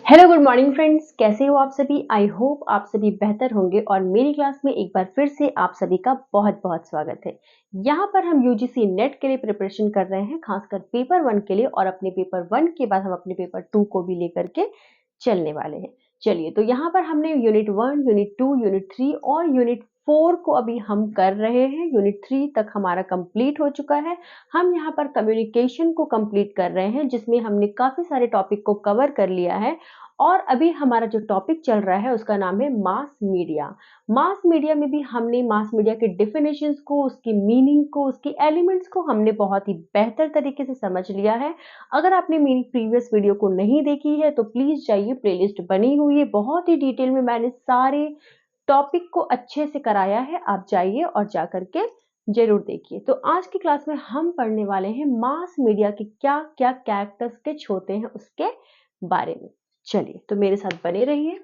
Hello good morning friends, कैसे हो आप सभी। आई होप आप सभी बेहतर होंगे और मेरी क्लास में एक बार फिर से आप सभी का बहुत बहुत स्वागत है। यहाँ पर हम यूजीसी नेट के लिए प्रिपरेशन कर रहे हैं, खासकर पेपर 1 के लिए, और अपने पेपर 1 के बाद हम अपने पेपर 2 को भी लेकर के चलने वाले हैं। चलिए, तो यहाँ पर हमने यूनिट 1, यूनिट 2, यूनिट 3 और यूनिट 4 को अभी हम कर रहे हैं। यूनिट 3 तक हमारा कंप्लीट हो चुका है। हम यहाँ पर कम्युनिकेशन को कंप्लीट कर रहे हैं, जिसमें हमने काफी सारे टॉपिक को कवर कर लिया है। और अभी हमारा जो टॉपिक चल रहा है उसका नाम है मास मीडिया। मास मीडिया में भी हमने मास मीडिया के डेफिनेशंस को, उसकी मीनिंग को, उसकी एलिमेंट्स को हमने बहुत ही बेहतर तरीके से समझ लिया है। अगर आपने मेरी प्रीवियस वीडियो को नहीं देखी है तो प्लीज जाइए, प्लेलिस्ट बनी हुई है, बहुत ही डिटेल में मैंने सारे टॉपिक को अच्छे से कराया है। आप जाइए और जा करके जरूर देखिए। तो आज की क्लास में हम पढ़ने वाले हैं मास मीडिया के क्या क्या कैरेक्टरिस्टिक्स होते हैं उसके बारे में। चलिए, तो मेरे साथ बने रहिए।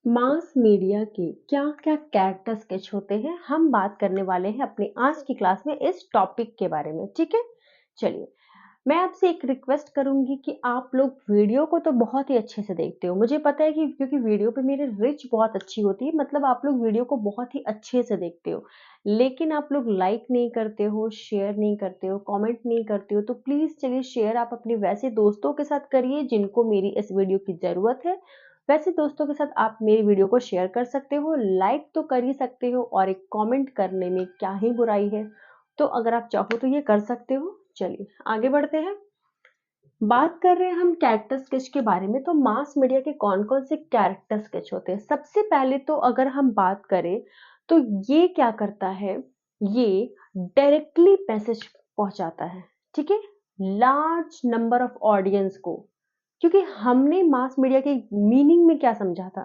मास मीडिया के क्या क्या कैरेक्टर स्केच होते हैं, हम बात करने वाले हैं अपने आज की क्लास में इस टॉपिक के बारे में। ठीक है, चलिए, मैं आपसे एक रिक्वेस्ट करूंगी कि आप लोग वीडियो को तो बहुत ही अच्छे से देखते हो, मुझे पता है कि क्योंकि वीडियो पे मेरी रिच बहुत अच्छी होती है, मतलब आप लोग वीडियो को बहुत ही अच्छे से देखते हो, लेकिन आप लोग लाइक नहीं करते हो, शेयर नहीं करते हो, कमेंट नहीं करते हो। तो प्लीज चलिए, शेयर आप अपने वैसे दोस्तों के साथ करिए जिनको मेरी इस वीडियो की जरूरत है। वैसे दोस्तों के साथ आप मेरी वीडियो को शेयर कर सकते हो, लाइक तो कर ही सकते हो, और एक कमेंट करने में क्या ही बुराई है। तो अगर आप चाहो तो ये कर सकते हो। चलिए आगे बढ़ते हैं। बात कर रहे हैं हम कैरेक्टर स्केच के बारे में। तो मास मीडिया के कौन कौन से कैरेक्टर स्केच होते हैं। सबसे पहले तो अगर हम बात करें तो ये क्या करता है, ये डायरेक्टली मैसेज पहुंचाता है। ठीक है, लार्ज नंबर ऑफ ऑडियंस को। क्योंकि हमने मास मीडिया के मीनिंग में क्या समझा था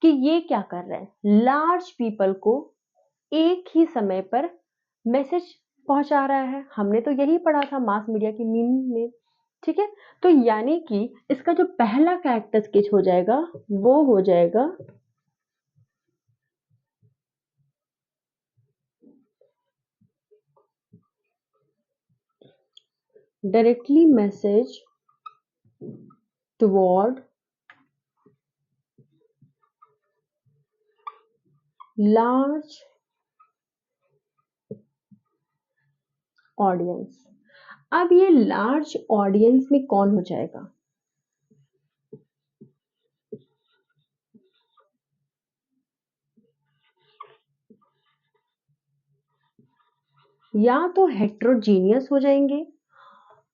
कि ये क्या कर रहा है, लार्ज पीपल को एक ही समय पर मैसेज पहुंचा रहा है। हमने तो यही पढ़ा था मास मीडिया की मीनिंग में। ठीक है, तो यानी कि इसका जो पहला कैरेक्टर स्केच हो जाएगा वो हो जाएगा directly message toward large audience. अब ये लार्ज ऑडियंस में कौन हो जाएगा, या तो हेट्रोजीनियस हो जाएंगे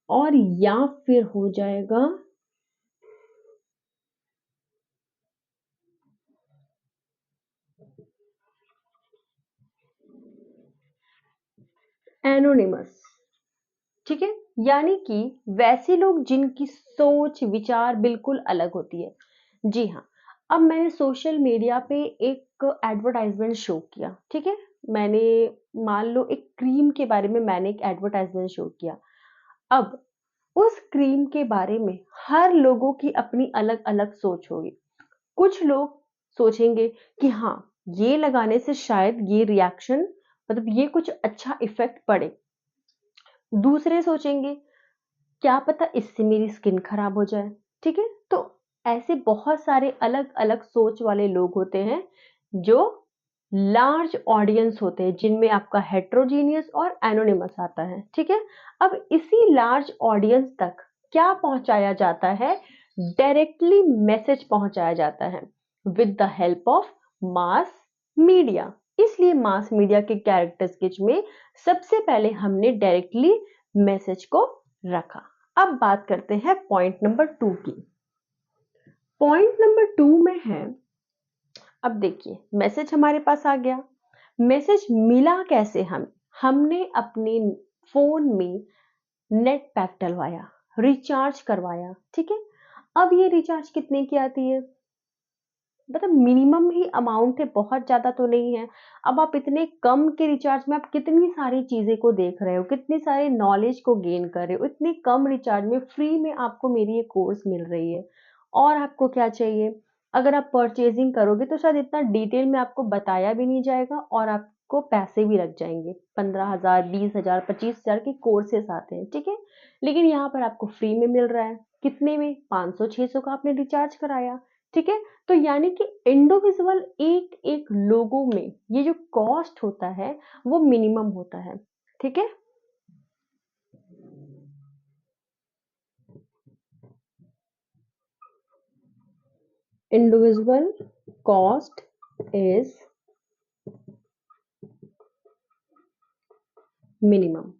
और या फिर हो जाएगा एनोनिमस। ठीक है, यानी कि वैसे लोग जिनकी सोच विचार बिल्कुल अलग होती है। जी हाँ, अब मैंने सोशल मीडिया पे एक एडवर्टाइजमेंट शो किया। ठीक है, मैंने मान लो एक क्रीम के बारे में मैंने एक एडवर्टाइजमेंट शो किया। अब उस क्रीम के बारे में हर लोगों की अपनी अलग अलग सोच होगी। कुछ लोग सोचेंगे कि हाँ, ये लगाने से शायद ये रिएक्शन, मतलब ये कुछ अच्छा इफेक्ट पड़े। दूसरे सोचेंगे क्या पता इससे मेरी स्किन खराब हो जाए। ठीक है, तो ऐसे बहुत सारे अलग अलग सोच वाले लोग होते हैं जो लार्ज ऑडियंस होते हैं, जिनमें आपका हेट्रोजीनियस और एनोनिमस आता है। ठीक है, अब इसी लार्ज ऑडियंस तक क्या पहुंचाया जाता है, डायरेक्टली मैसेज पहुंचाया जाता है with the help of mass media. इसलिए मास मीडिया के कैरेक्टर स्केच में सबसे पहले हमने डायरेक्टली मैसेज को रखा। अब बात करते हैं पॉइंट नंबर 2 की। पॉइंट नंबर 2 में है, अब देखिए मैसेज हमारे पास आ गया। मैसेज मिला कैसे? हमने अपने फोन में नेट पैक डलवाया, रिचार्ज करवाया, ठीक है। अब ये रिचार्ज कितने की आती है? मतलब मिनिमम ही अमाउंट है, बहुत ज्यादा तो नहीं है। अब आप इतने कम के रिचार्ज में आप कितनी सारी चीजें को देख रहे हो, कितने सारे नॉलेज को गेन कर रहे हो, इतने कम रिचार्ज में फ्री में आपको मेरी ये कोर्स मिल रही है। और आपको क्या चाहिए? अगर आप परचेजिंग करोगे तो शायद इतना डिटेल में आपको बताया भी नहीं जाएगा और आपको पैसे भी लग जाएंगे। 15,000, 20,000, 25,000 के कोर्सेस आते हैं, ठीक है। लेकिन यहाँ पर आपको फ्री में मिल रहा है। कितने में? 500-600 का आपने रिचार्ज कराया, ठीक है। तो यानी कि इंडिविजुअल एक एक लोगों में ये जो कॉस्ट होता है वो मिनिमम होता है, ठीक है। Individual cost is minimum.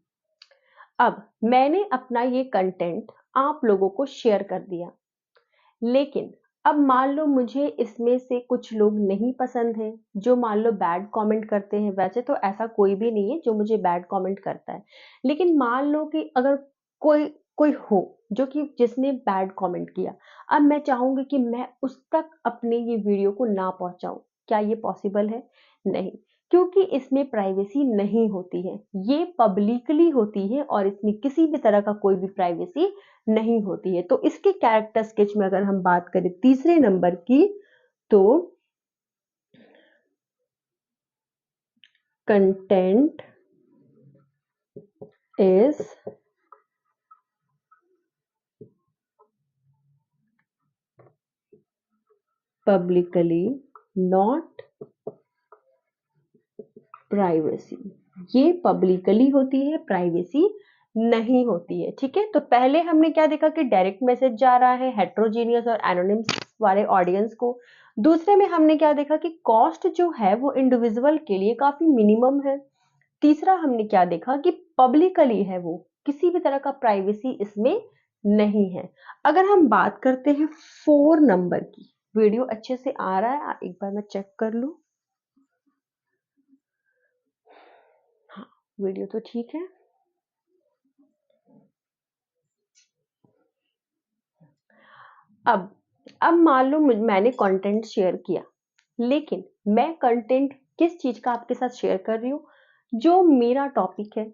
अब मैंने अपना ये कंटेंट आप लोगों को शेयर कर दिया, लेकिन अब मान लो मुझे इसमें से कुछ लोग नहीं पसंद है, जो मान लो बैड कमेंट करते हैं। वैसे तो ऐसा कोई भी नहीं है जो मुझे बैड कमेंट करता है, लेकिन मान लो कि अगर कोई कोई हो जो कि जिसने बैड कमेंट किया, अब मैं चाहूंगी कि मैं उस तक अपने ये वीडियो को ना पहुंचाऊं। क्या ये पॉसिबल है? नहीं, क्योंकि इसमें प्राइवेसी नहीं होती है, ये पब्लिकली होती है और इसमें किसी भी तरह का कोई भी प्राइवेसी नहीं होती है। तो इसके कैरेक्टर स्केच में अगर हम बात करें तीसरे नंबर की, तो content is publicly not privacy. ये पब्लिकली होती है, प्राइवेसी नहीं होती है, ठीक है। तो पहले हमने क्या देखा कि डायरेक्ट मैसेज जा रहा है हेट्रोजीनियस और एनोनिम्स वाले ऑडियंस को। दूसरे में हमने क्या देखा कि कॉस्ट जो है वो इंडिविजुअल के लिए काफी मिनिमम है। तीसरा हमने क्या देखा कि पब्लिकली है, वो किसी भी तरह का प्राइवेसी इसमें नहीं है। अगर हम बात करते हैं 4 नंबर की, वीडियो अच्छे से आ रहा है? एक बार मैं चेक कर लूं। हाँ, वीडियो तो ठीक है। अब अब मान लो मैंने कंटेंट शेयर किया, लेकिन मैं कंटेंट किस चीज का आपके साथ शेयर कर रही हूँ? जो मेरा टॉपिक है,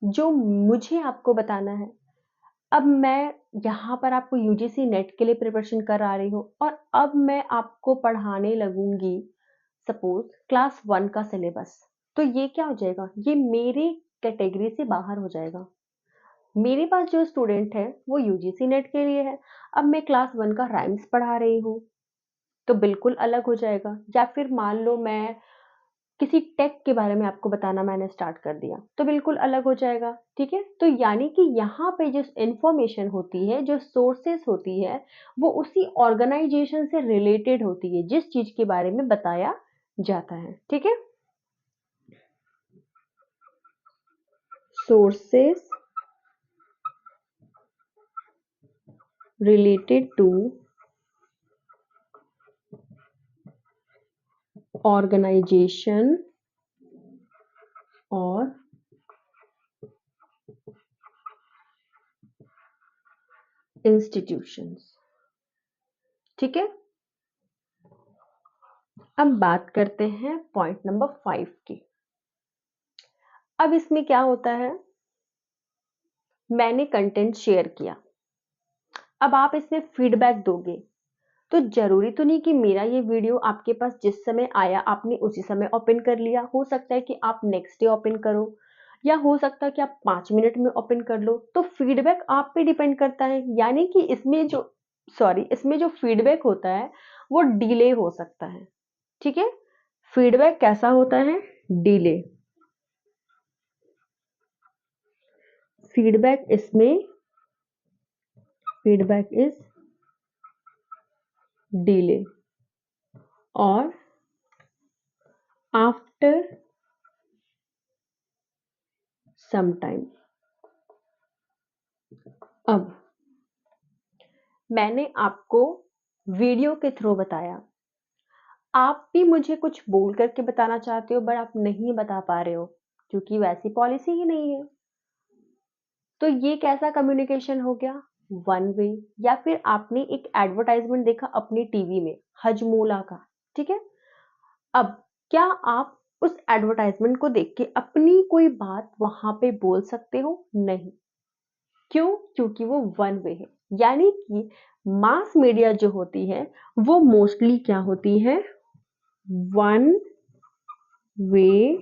जो मुझे आपको बताना है। अब मैं यहाँ पर आपको यूजीसी नेट के लिए प्रिपरेशन करा रही हूँ और अब मैं आपको पढ़ाने लगूंगी सपोज क्लास 1 का सिलेबस। तो ये क्या हो जाएगा? ये मेरे कैटेगरी से बाहर हो जाएगा। मेरे पास जो स्टूडेंट है वो यूजीसी नेट के लिए है। अब मैं क्लास 1 का राइम्स पढ़ा रही हूँ, तो बिल्कुल अलग हो जाएगा। या फिर मान लो मैं किसी टेक के बारे में आपको बताना मैंने स्टार्ट कर दिया, तो बिल्कुल अलग हो जाएगा, ठीक है। तो यानी कि यहाँ पे जो इंफॉर्मेशन होती है, जो सोर्सेस होती है, वो उसी ऑर्गेनाइजेशन से रिलेटेड होती है जिस चीज के बारे में बताया जाता है, ठीक है। सोर्सेस रिलेटेड टू ऑर्गेनाइजेशन और इंस्टीट्यूशंस, ठीक है। अब बात करते हैं पॉइंट नंबर 5 की। अब इसमें क्या होता है? मैंने कंटेंट शेयर किया, अब आप इसमें फीडबैक दोगे, तो जरूरी तो नहीं कि मेरा ये वीडियो आपके पास जिस समय आया आपने उसी समय ओपन कर लिया। हो सकता है कि आप नेक्स्ट डे ओपन करो, या हो सकता है कि आप 5 मिनट में ओपन कर लो। तो फीडबैक आप पे डिपेंड करता है, यानी कि इसमें जो फीडबैक होता है वो डिले हो सकता है, ठीक है। फीडबैक कैसा होता है? डिले। फीडबैक इसमें फीडबैक इज डिले और आफ्टर सम टाइम। अब मैंने आपको वीडियो के थ्रू बताया, आप भी मुझे कुछ बोल करके बताना चाहते हो बट आप नहीं बता पा रहे हो क्योंकि वैसी पॉलिसी ही नहीं है। तो ये कैसा कम्युनिकेशन हो गया? One way. या फिर आपने एक एडवर्टाइजमेंट देखा अपनी टीवी में हजमोला का, ठीक है? अब क्या आप उस एडवर्टाइजमेंट को देख के अपनी कोई बात वहां पे बोल सकते हो? नहीं। क्यों? क्योंकि वो वन वे है। यानी कि मास मीडिया जो होती है वो मोस्टली क्या होती है? One way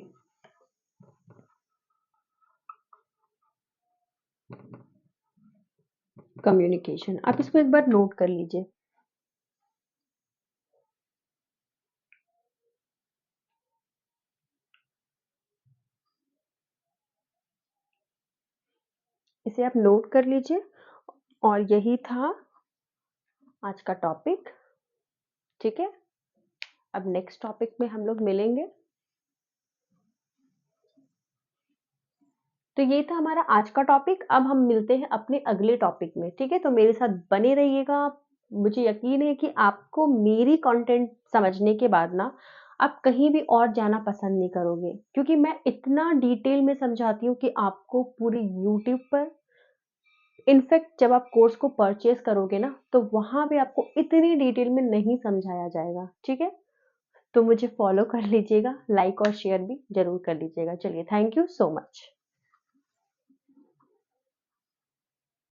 communication. आप इसको एक बार नोट कर लीजिए। इसे आप नोट कर लीजिए और यही था आज का टॉपिक, ठीक है? अब नेक्स्ट टॉपिक में हम लोग मिलेंगे। तो ये था हमारा आज का टॉपिक। अब हम मिलते हैं अपने अगले टॉपिक में, ठीक है? तो मेरे साथ बने रहिएगा। मुझे यकीन है कि आपको मेरी कंटेंट समझने के बाद ना आप कहीं भी और जाना पसंद नहीं करोगे क्योंकि मैं इतना डिटेल में समझाती हूँ कि आपको पूरी यूट्यूब पर, इनफैक्ट जब आप कोर्स को परचेज करोगे ना तो वहां पे आपको इतनी डिटेल में नहीं समझाया जाएगा, ठीक है? तो मुझे फॉलो कर लीजिएगा, लाइक और शेयर भी जरूर कर लीजिएगा। चलिए, थैंक यू सो मच।